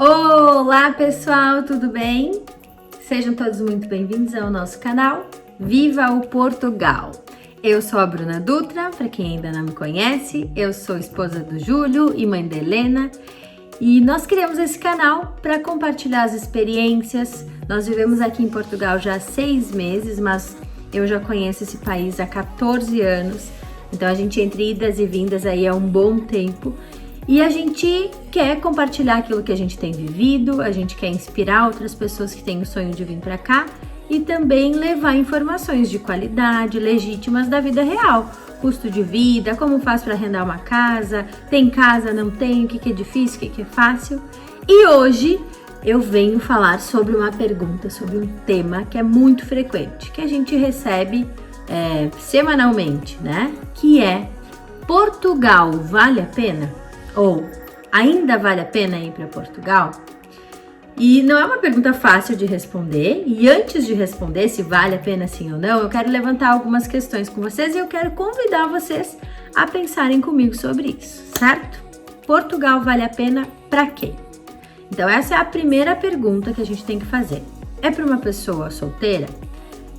Olá pessoal, tudo bem? Sejam todos muito bem-vindos ao nosso canal Viva o Portugal! Eu sou a Bruna Dutra, para quem ainda não me conhece, eu sou esposa do Júlio e mãe da Helena e nós criamos esse canal para compartilhar as experiências. Nós vivemos aqui em Portugal já há 6 meses, mas eu já conheço esse país há 14 anos, então a gente entre idas e vindas aí há um bom tempo. E a gente quer compartilhar aquilo que a gente tem vivido, a gente quer inspirar outras pessoas que têm o sonho de vir para cá e também levar informações de qualidade, legítimas da vida real. Custo de vida, como faz para arrendar uma casa, tem casa, não tem, o que é difícil, o que é fácil. E hoje eu venho falar sobre uma pergunta, sobre um tema que é muito frequente, que a gente recebe semanalmente, né? Que é: Portugal vale a pena? Ou ainda vale a pena ir para Portugal? E não é uma pergunta fácil de responder, e antes de responder se vale a pena sim ou não, eu quero levantar algumas questões com vocês e eu quero convidar vocês a pensarem comigo sobre isso, certo? Portugal vale a pena para quem? Então essa é a primeira pergunta que a gente tem que fazer. É para uma pessoa solteira?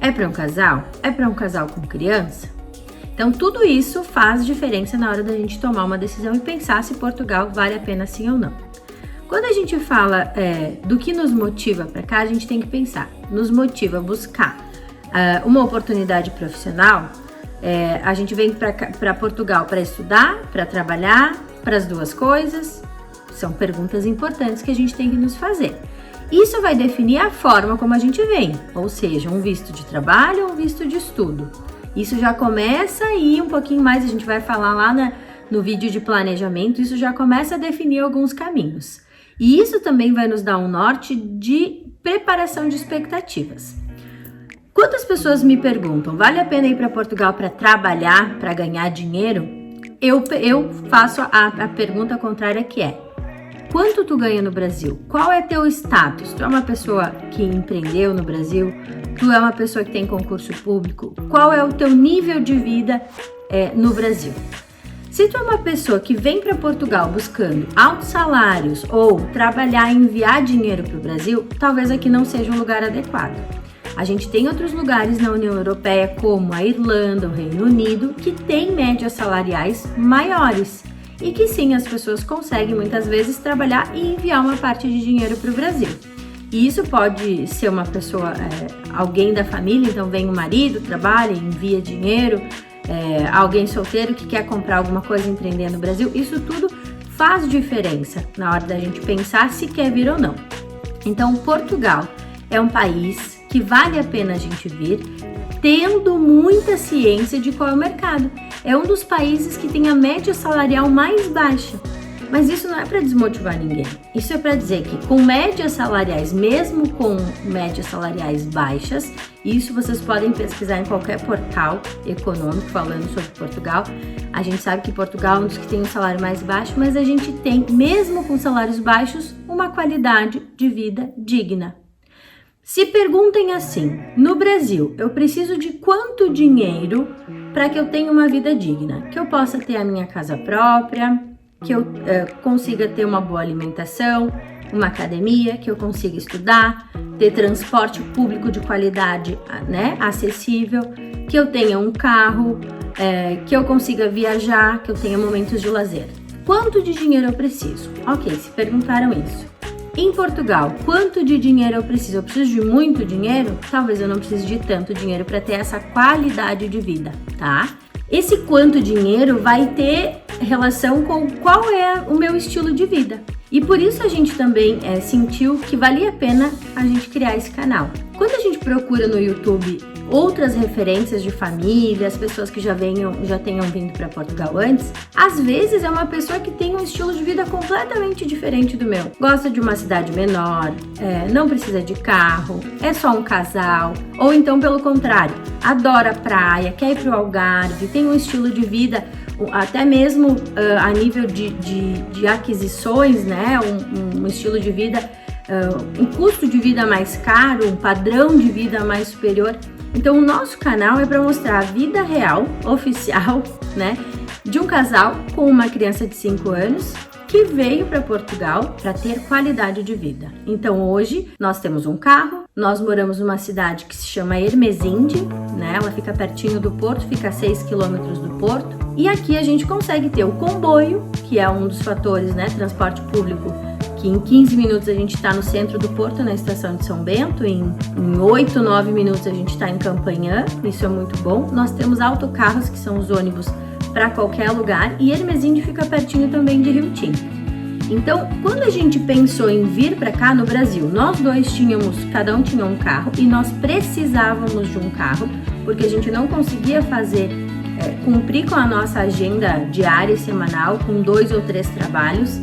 É para um casal? É para um casal com criança? Então, tudo isso faz diferença na hora da gente tomar uma decisão e pensar se Portugal vale a pena sim ou não. Quando a gente fala do que nos motiva para cá, a gente tem que pensar. Nos motiva a buscar uma oportunidade profissional. A gente vem para Portugal para estudar, para trabalhar, para as duas coisas. São perguntas importantes que a gente tem que nos fazer. Isso vai definir a forma como a gente vem, ou seja, um visto de trabalho ou um visto de estudo. Isso já começa e um pouquinho mais a gente vai falar lá no vídeo de planejamento, isso já começa a definir alguns caminhos. E isso também vai nos dar um norte de preparação de expectativas. Quantas pessoas me perguntam, vale a pena ir para Portugal para trabalhar, para ganhar dinheiro? Eu faço a pergunta contrária, que é: quanto tu ganha no Brasil? Qual é teu status? Tu é uma pessoa que empreendeu no Brasil? Tu é uma pessoa que tem concurso público? Qual é o teu nível de vida no Brasil? Se tu é uma pessoa que vem para Portugal buscando altos salários ou trabalhar e enviar dinheiro para o Brasil, talvez aqui não seja um lugar adequado. A gente tem outros lugares na União Europeia, como a Irlanda, o Reino Unido, que tem médias salariais maiores e que sim, as pessoas conseguem muitas vezes trabalhar e enviar uma parte de dinheiro para o Brasil. E isso pode ser uma pessoa, alguém da família, então vem o marido, trabalha, envia dinheiro, alguém solteiro que quer comprar alguma coisa e empreender no Brasil. Isso tudo faz diferença na hora da gente pensar se quer vir ou não. Então, Portugal é um país que vale a pena a gente vir, tendo muita ciência de qual é o mercado. É um dos países que tem a média salarial mais baixa. Mas isso não é para desmotivar ninguém. Isso é para dizer que com médias salariais, mesmo com médias salariais baixas, isso vocês podem pesquisar em qualquer portal econômico falando sobre Portugal. A gente sabe que Portugal é um dos que tem um salário mais baixo, mas a gente tem, mesmo com salários baixos, uma qualidade de vida digna. Se perguntem assim: no Brasil, eu preciso de quanto dinheiro para que eu tenha uma vida digna? Que eu possa ter a minha casa própria, que eu consiga ter uma boa alimentação, uma academia, que eu consiga estudar, ter transporte público de qualidade, né, acessível, que eu tenha um carro, que eu consiga viajar, que eu tenha momentos de lazer. Quanto de dinheiro eu preciso? Ok, se perguntaram isso. Em Portugal, quanto de dinheiro eu preciso? Eu preciso de muito dinheiro? Talvez eu não precise de tanto dinheiro para ter essa qualidade de vida, tá? Esse quanto dinheiro vai ter relação com qual é o meu estilo de vida. E por isso a gente também sentiu que valia a pena a gente criar esse canal. Quando a gente procura no YouTube outras referências de famílias, pessoas que já tenham vindo para Portugal antes, às vezes é uma pessoa que tem um estilo de vida completamente diferente do meu. Gosta de uma cidade menor, não precisa de carro, é só um casal, ou então pelo contrário, adora praia, quer ir para o Algarve, tem um estilo de vida até mesmo a nível de aquisições, né? Um estilo de vida, um custo de vida mais caro, um padrão de vida mais superior. Então o nosso canal é para mostrar a vida real, oficial, né, de um casal com uma criança de 5 anos que veio para Portugal para ter qualidade de vida. Então hoje nós temos um carro, nós moramos numa cidade que se chama Hermesinde, né? Ela fica pertinho do porto, fica a 6 quilômetros do porto. E aqui a gente consegue ter o comboio, que é um dos fatores, né? Transporte público, que em 15 minutos a gente está no centro do porto, na estação de São Bento, em 8, 9 minutos a gente está em Campanhã, isso é muito bom. Nós temos autocarros, que são os ônibus para qualquer lugar, e Hermesinde fica pertinho também de Rio Tinto. Então, quando a gente pensou em vir para cá no Brasil, nós dois cada um tinha um carro e nós precisávamos de um carro, porque a gente não conseguia cumprir com a nossa agenda diária e semanal, com 2 ou 3 trabalhos,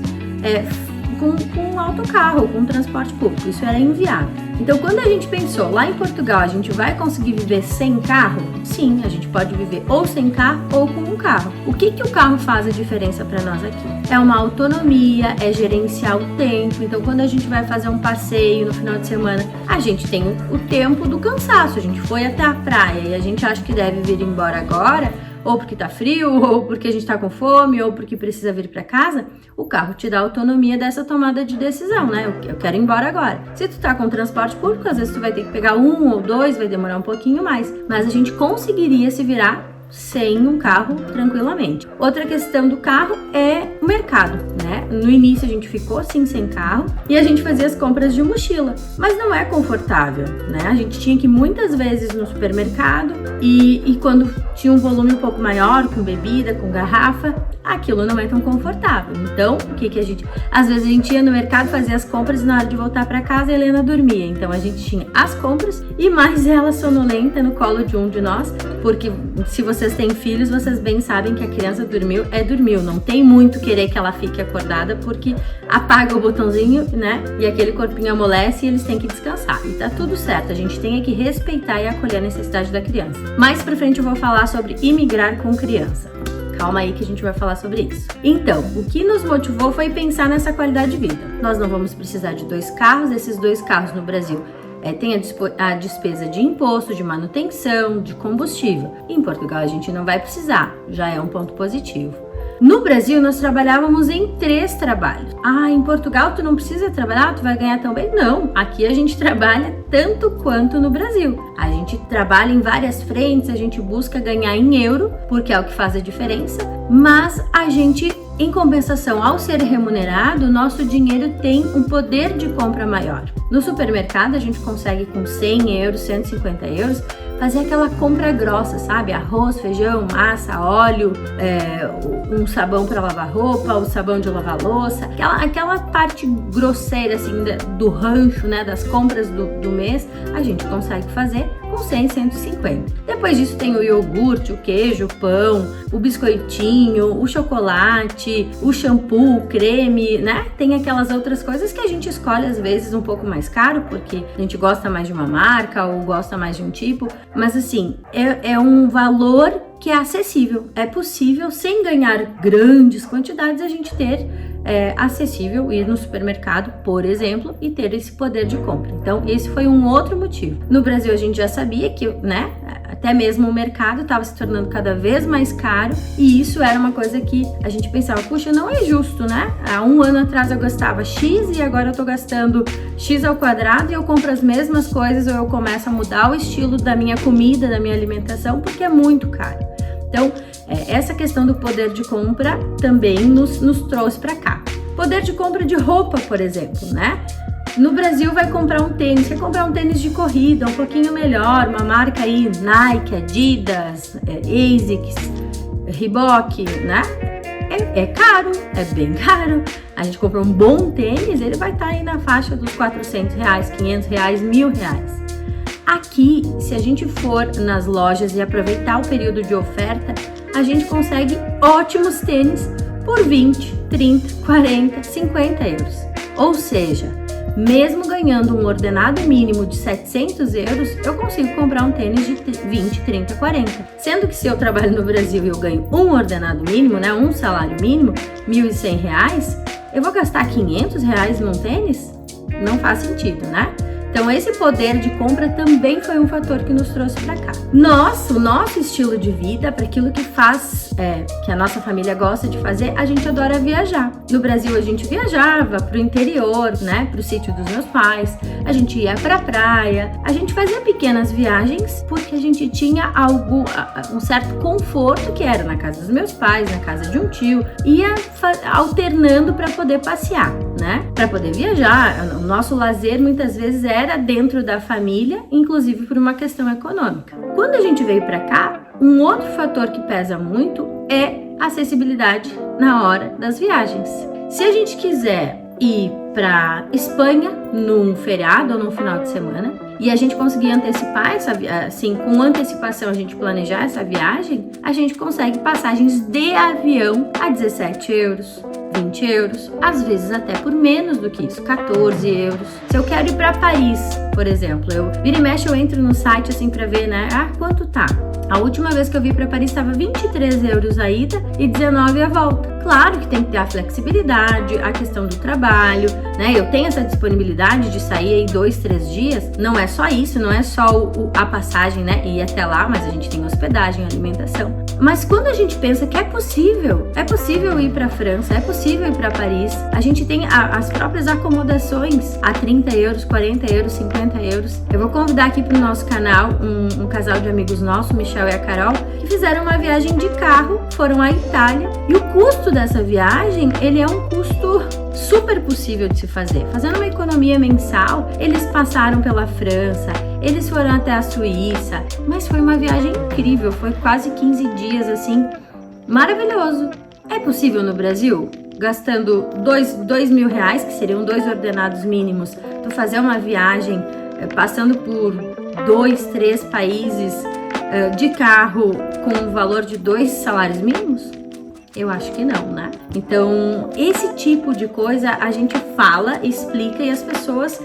com autocarro, com transporte público, isso era inviável. Então, quando a gente pensou, lá em Portugal, a gente vai conseguir viver sem carro? Sim, a gente pode viver ou sem carro ou com um carro. O que o carro faz a diferença para nós aqui? É uma autonomia, é gerenciar o tempo. Então, quando a gente vai fazer um passeio no final de semana, a gente tem o tempo do cansaço. A gente foi até a praia e a gente acha que deve vir embora agora, ou porque tá frio, ou porque a gente tá com fome, ou porque precisa vir para casa. O carro te dá autonomia dessa tomada de decisão, né? Eu quero ir embora agora. Se tu tá com transporte público, às vezes tu vai ter que pegar 1 ou 2, vai demorar um pouquinho mais. Mas a gente conseguiria se virar sem um carro tranquilamente. Outra questão do carro é o mercado, né? No início a gente ficou assim sem carro e a gente fazia as compras de mochila, mas não é confortável, né? A gente tinha que ir muitas vezes no supermercado e quando tinha um volume um pouco maior, com bebida, com garrafa, aquilo não é tão confortável. Então, o que a gente... Às vezes a gente ia no mercado, fazia as compras e na hora de voltar para casa a Helena dormia. Então a gente tinha as compras e mais ela sonolenta no colo de um de nós, porque se vocês têm filhos, vocês bem sabem que a criança dormiu. Não tem muito querer que ela fique acordada, porque apaga o botãozinho, né? E aquele corpinho amolece e eles têm que descansar. E tá tudo certo, a gente tem que respeitar e acolher a necessidade da criança. Mais pra frente eu vou falar sobre imigrar com criança. Calma aí que a gente vai falar sobre isso. Então, o que nos motivou foi pensar nessa qualidade de vida. Nós não vamos precisar de 2 carros, esses 2 carros no Brasil tem a despesa de imposto, de manutenção, de combustível. Em Portugal a gente não vai precisar, já é um ponto positivo. No Brasil nós trabalhávamos em 3 trabalhos. Em Portugal tu não precisa trabalhar, tu vai ganhar tão bem? Não, aqui a gente trabalha tanto quanto no Brasil. A gente trabalha em várias frentes, a gente busca ganhar em euro, porque é o que faz a diferença, mas a gente, em compensação, ao ser remunerado, nosso dinheiro tem um poder de compra maior. No supermercado, a gente consegue com 100 euros, 150 euros, fazer aquela compra grossa, sabe? Arroz, feijão, massa, óleo, um sabão para lavar roupa, o sabão de lavar louça, aquela parte grosseira, assim, do rancho, né? Das compras do mês, a gente consegue fazer com 100, 150. Depois disso tem o iogurte, o queijo, o pão, o biscoitinho, o chocolate, o shampoo, o creme, né? Tem aquelas outras coisas que a gente escolhe às vezes um pouco mais caro, porque a gente gosta mais de uma marca ou gosta mais de um tipo, mas assim, é um valor que é acessível. É possível, sem ganhar grandes quantidades, a gente ter acessível, ir no supermercado, por exemplo, e ter esse poder de compra. Então, esse foi um outro motivo. No Brasil, a gente já sabia que, né, até mesmo o mercado estava se tornando cada vez mais caro, e isso era uma coisa que a gente pensava, puxa, não é justo, né? Há 1 ano atrás eu gastava X e agora eu tô gastando X ao quadrado e eu compro as mesmas coisas, ou eu começo a mudar o estilo da minha comida, da minha alimentação, porque é muito caro. Então, essa questão do poder de compra também nos trouxe para cá. Poder de compra de roupa, por exemplo, né? No Brasil vai comprar um tênis, quer comprar um tênis de corrida, um pouquinho melhor, uma marca aí, Nike, Adidas, ASICS, Reebok, né? É caro, é bem caro. A gente compra um bom tênis, ele vai estar aí na faixa dos R$400, R$500, R$1.000. Aqui, se a gente for nas lojas e aproveitar o período de oferta, a gente consegue ótimos tênis por 20, 30, 40, 50 euros. Ou seja, mesmo ganhando um ordenado mínimo de 700 euros, eu consigo comprar um tênis de 20, 30, 40. Sendo que se eu trabalho no Brasil e eu ganho um ordenado mínimo, né, um salário mínimo, R$1.100, eu vou gastar R$500 num tênis? Não faz sentido, né? Então, esse poder de compra também foi um fator que nos trouxe para cá. O nosso estilo de vida, para aquilo que faz que a nossa família gosta de fazer, a gente adora viajar. No Brasil a gente viajava pro interior, né, pro sítio dos meus pais, a gente ia pra praia, a gente fazia pequenas viagens porque a gente tinha um certo conforto, que era na casa dos meus pais, na casa de um tio, ia alternando para poder passear, né, para poder viajar. O nosso lazer muitas vezes era dentro da família, inclusive por uma questão econômica. Quando a gente veio para cá, um outro fator que pesa muito é a acessibilidade na hora das viagens. Se a gente quiser ir para Espanha num feriado ou num final de semana e a gente conseguir antecipar com antecipação a gente planejar essa viagem, a gente consegue passagens de avião a 17 euros, 20 euros, às vezes até por menos do que isso, 14 euros. Se eu quero ir para Paris, por exemplo, vira e mexe eu entro no site assim para ver, né, quanto tá. A última vez que eu vi para Paris estava 23 euros a ida e 19 a volta. Claro que tem que ter a flexibilidade, a questão do trabalho, né? Eu tenho essa disponibilidade de sair aí 2, 3 dias. Não é só isso, não é só a passagem, né? Ir até lá, mas a gente tem hospedagem, alimentação. Mas quando a gente pensa que é possível ir para a França, é possível ir para Paris, a gente tem as próprias acomodações a 30 euros, 40 euros, 50 euros. Eu vou convidar aqui para o nosso canal um casal de amigos nossos, Michel e a Carol, que fizeram uma viagem de carro, foram à Itália, e o custo dessa viagem, ele é um custo super possível de se fazer. Fazendo uma economia mensal, eles passaram pela França, eles foram até a Suíça, mas foi uma viagem incrível, foi quase 15 dias, assim, maravilhoso. É possível no Brasil, gastando 2 mil reais, que seriam 2 ordenados mínimos, tu fazer uma viagem passando por 2, 3 países de carro com o valor de 2 salários mínimos? Eu acho que não, né? Então, esse tipo de coisa a gente fala, explica e as pessoas,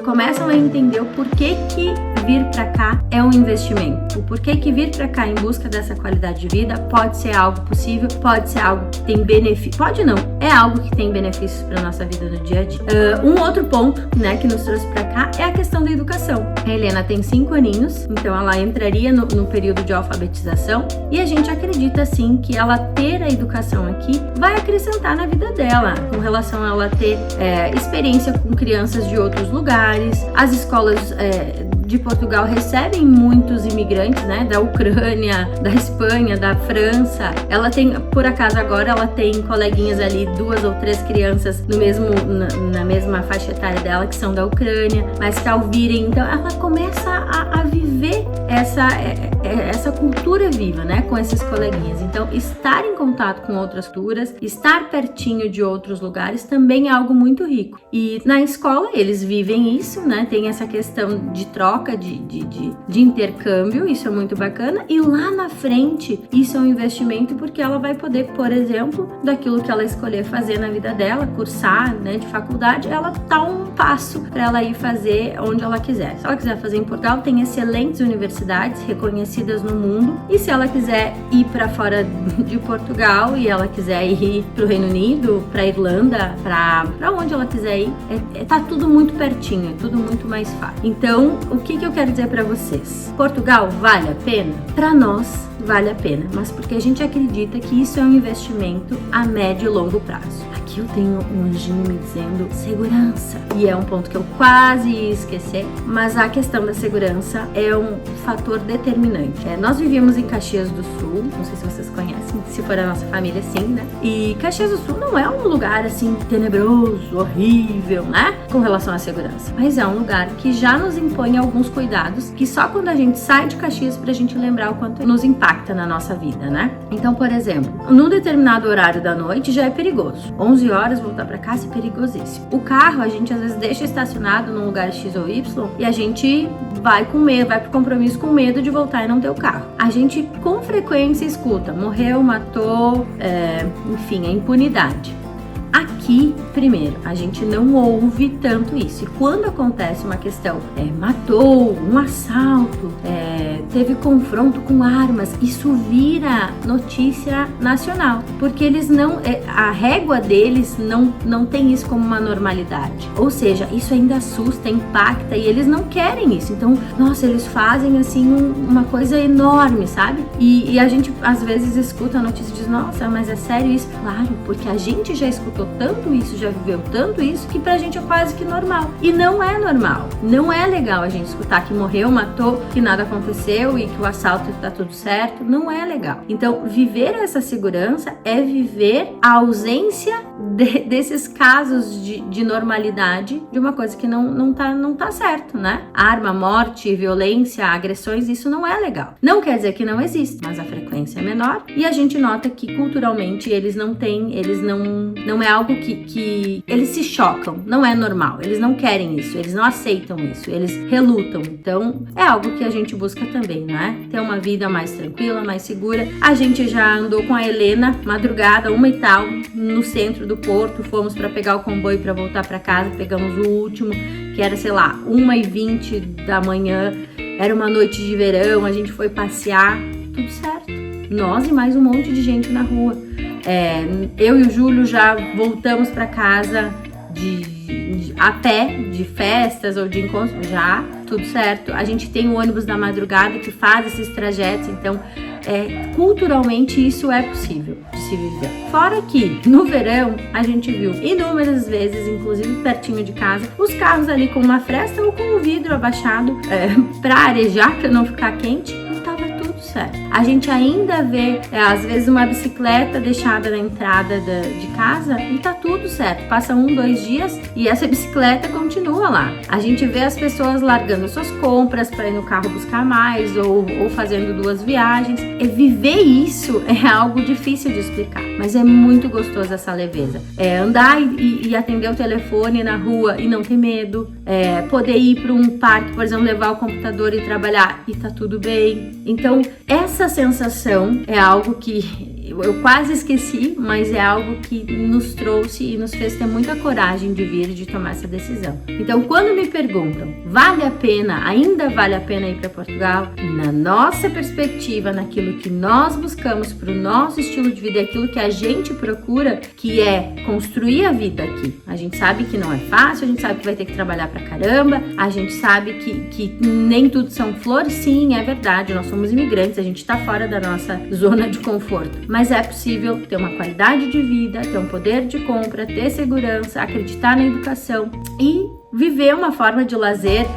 começam a entender o porquê que vir pra cá é um investimento. O porquê que vir pra cá em busca dessa qualidade de vida pode ser algo possível, pode ser algo que tem benefício. Pode não, é algo que tem benefícios pra nossa vida no dia a dia. Um outro ponto, né, que nos trouxe pra cá é a questão da educação. A Helena tem 5 aninhos, então ela entraria no período de alfabetização e a gente acredita, sim, que ela ter a educação aqui vai acrescentar na vida dela, com relação a ela ter experiência com crianças de outros lugares. As escolas de Portugal recebem muitos imigrantes, né, da Ucrânia, da Espanha, da França. Ela tem, por acaso agora, ela tem coleguinhas ali, 2 ou 3 crianças na mesma faixa etária dela, que são da Ucrânia, mas que ao virem, então ela começa a viver essa cultura viva, né, com esses coleguinhas. Então, estar em contato com outras culturas, estar pertinho de outros lugares também é algo muito rico. E na escola eles vivem isso, né, tem essa questão de troca, de intercâmbio, isso é muito bacana, e lá na frente isso é um investimento porque ela vai poder, por exemplo, daquilo que ela escolher fazer na vida dela, cursar, né, de faculdade, ela tá um passo para ela ir fazer onde ela quiser. Se ela quiser fazer em Portugal, tem excelentes universidades reconhecidas no mundo, e se ela quiser ir para fora de Portugal e ela quiser ir pro Reino Unido, pra Irlanda, pra onde ela quiser ir, tá tudo muito pertinho, é tudo muito mais fácil. Então, o que eu quero dizer para vocês? Portugal vale a pena? Para nós vale a pena, mas porque a gente acredita que isso é um investimento a médio e longo prazo. Aqui eu tenho um anjinho me dizendo segurança, e é um ponto que eu quase ia esquecer, mas a questão da segurança é um fator determinante. Nós vivíamos em Caxias do Sul, não sei se vocês conhecem, se for a nossa família, sim, né? E Caxias do Sul não é um lugar assim tenebroso, horrível, né? Com relação à segurança, mas é um lugar que já nos impõe alguns cuidados que só quando a gente sai de Caxias pra gente lembrar o quanto nos impacta na nossa vida, né? Então, por exemplo, num determinado horário da noite já é perigoso. 11 horas voltar pra casa é perigosíssimo. O carro a gente às vezes deixa estacionado num lugar X ou Y e a gente vai com medo, vai pro compromisso com medo de voltar e não ter o carro. A gente com frequência escuta, morreu, matou, enfim, a impunidade. Aqui aqui, primeiro, a gente não ouve tanto isso. E quando acontece uma questão, matou, um assalto, teve confronto com armas, isso vira notícia nacional, porque eles não, a régua deles não tem isso como uma normalidade. Ou seja, isso ainda assusta, impacta e eles não querem isso. Então, nossa, eles fazem assim uma coisa enorme, sabe? E a gente às vezes escuta a notícia e diz, nossa, mas é sério isso? Claro, porque a gente já escutou tanto isso, já viveu tanto isso, que pra gente é quase que normal. E não é normal. Não é legal a gente escutar que morreu, matou, que nada aconteceu e que o assalto tá tudo certo. Não é legal. Então, viver essa segurança é viver a ausência desses casos de normalidade de uma coisa que não tá certo, né? Arma, morte, violência, agressões, isso não é legal. Não quer dizer que não existe, mas a frequência é menor e a gente nota que culturalmente eles não é algo que eles se chocam, não é normal, eles não querem isso, eles não aceitam isso, eles relutam. Então é algo que a gente busca também, né? Ter uma vida mais tranquila, mais segura. A gente já andou com a Helena madrugada, 1h no centro do Porto, fomos para pegar o comboio para voltar para casa, pegamos o último, que era, sei lá, 1h20 da manhã, era uma noite de verão, a gente foi passear, tudo certo. Nós e mais um monte de gente na rua. Eu e o Júlio já voltamos para casa a pé, de festas ou de encontros, já, tudo certo. A gente tem o ônibus da madrugada que faz esses trajetos, então culturalmente isso é possível de se viver. Fora que no verão a gente viu inúmeras vezes, inclusive pertinho de casa, os carros ali com uma fresta ou com o vidro abaixado para arejar, para não ficar quente, e tava tudo certo. A gente ainda vê às vezes uma bicicleta deixada na entrada de casa e tá tudo certo. Passa 1-2 dias e essa bicicleta continua lá. A gente vê as pessoas largando suas compras para ir no carro buscar mais ou fazendo 2 viagens. Viver isso é algo difícil de explicar, mas é muito gostoso essa leveza. Andar e atender o telefone na rua e não ter medo, poder ir para um parque, por exemplo, levar o computador e trabalhar e tá tudo bem. Então, essa sensação é algo que eu quase esqueci, mas é algo que nos trouxe e nos fez ter muita coragem de vir e de tomar essa decisão. Então, quando me perguntam, ainda vale a pena ir para Portugal? Na nossa perspectiva, naquilo que nós buscamos para o nosso estilo de vida, aquilo que a gente procura, que é construir a vida aqui. A gente sabe que não é fácil, a gente sabe que vai ter que trabalhar pra caramba, a gente sabe que nem tudo são flores, sim, é verdade, nós somos imigrantes, a gente tá fora da nossa zona de conforto, mas é possível ter uma qualidade de vida, ter um poder de compra, ter segurança, acreditar na educação e viver uma forma de lazer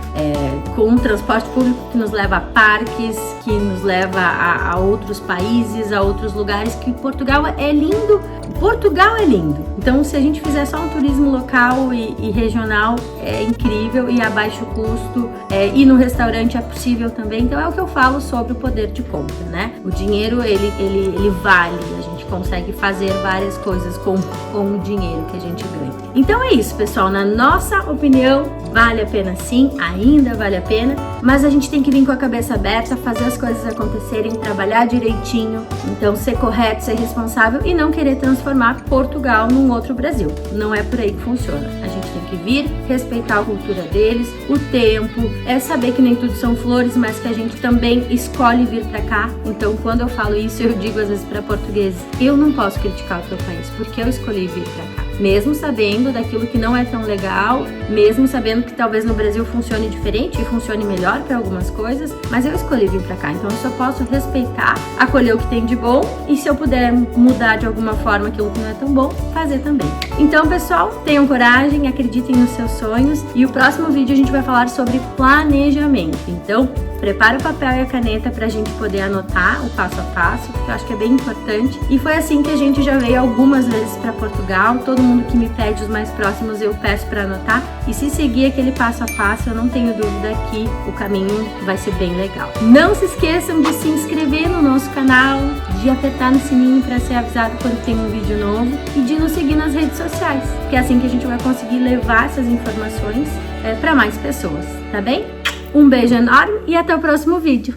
com um transporte público que nos leva a parques, que nos leva a outros países, a outros lugares, que Portugal é lindo. Portugal é lindo. Então, se a gente fizer só um turismo local e regional, é incrível e a baixo custo. Ir no restaurante é possível também. Então, é o que eu falo sobre o poder de compra, né? O dinheiro, ele vale. A gente consegue fazer várias coisas com o dinheiro que a gente ganha. Então, é isso, pessoal. Na nossa opinião, vale a pena sim, ainda vale a pena, mas a gente tem que vir com a cabeça aberta, fazer as coisas acontecerem, trabalhar direitinho, então ser correto, ser responsável e não querer transformar Portugal num outro Brasil. Não é por aí que funciona. A gente tem que vir, respeitar a cultura deles, o tempo, saber que nem tudo são flores, mas que a gente também escolhe vir pra cá. Então, quando eu falo isso, eu digo às vezes para portugueses, eu não posso criticar o teu país, porque eu escolhi vir pra cá. Mesmo sabendo daquilo que não é tão legal, mesmo sabendo que talvez no Brasil funcione diferente e funcione melhor para algumas coisas, mas eu escolhi vir pra cá, então eu só posso respeitar, acolher o que tem de bom e se eu puder mudar de alguma forma aquilo que não é tão bom, fazer também. Então, pessoal, tenham coragem, acreditem nos seus sonhos e o próximo vídeo a gente vai falar sobre planejamento. Então, prepara o papel e a caneta pra gente poder anotar o passo a passo, porque eu acho que é bem importante. E foi assim que a gente já veio algumas vezes para Portugal. Todo mundo que me pede os mais próximos eu peço para anotar. E se seguir aquele passo a passo, eu não tenho dúvida que o caminho vai ser bem legal. Não se esqueçam de se inscrever no nosso canal, de apertar no sininho para ser avisado quando tem um vídeo novo e de nos seguir nas redes sociais, que é assim que a gente vai conseguir levar essas informações para mais pessoas, tá bem? Um beijo enorme e até o próximo vídeo!